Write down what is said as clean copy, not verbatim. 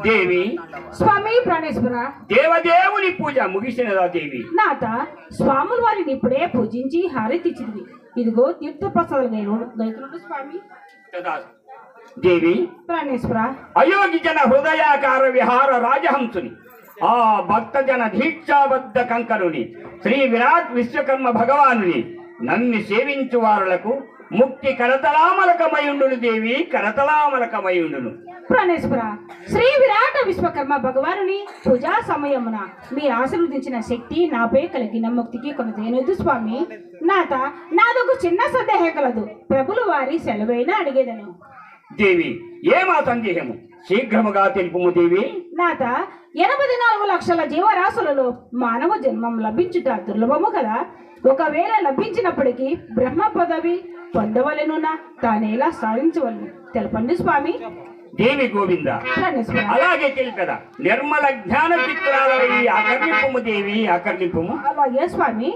దేవి స్వామి ప్రాణేశ్వర దేవదేవుని పూజ ముగిసినదా దేవి? నాథ స్వాముల వారిని ఇప్పుడే పూజించి హారతిచ్చినవి. ఇదిగో తీర్థ ప్రసాదాలు స్వామి. దేవి ప్రాణేశ్వర అయోగి జన హృదయాకార విహార రాజహంసుని ఆ భక్త జన దీక్షాబద్ధ కంకరుని శ్రీ విరాట్ విశ్వకర్మ భగవానుని నన్ను సేవించు వారులకు ముక్తి కరతలామలకమయుండును దేవి, కరతలామలకమయుండును. ప్రాణేశ్వర శ్రీ విరాట విశ్వకర్మ భగవానుని పూజా సమయమున మీ ఆశీర్వదించిన శక్తి నాపై కలిగిన ముక్తికి కొనదేనదు స్వామి. నాథ నాదొక చిన్న సందేహం కలదు, ప్రభులు వారి సెలవైనా అడిగేదను. దేవి ఏమా సందేహము శీఘ్రముగా తెలుపుము దేవి. నాథ 84 లక్షల జీవరాశులలో మానవ జన్మం లభించుట దుర్లభము కదా. ఒకవేళ లభించినప్పటికీ బ్రహ్మ పదవి పొందవలెనున్నా తానేలా సాధించవలను తెలపండి స్వామి. దేవి గోవింద అలాగే తెలుపదా నిర్మల జ్ఞాన చిత్రాల ఆకర్ణింపుము దేవి, ఆకర్ణింపుము. అలాగే స్వామి.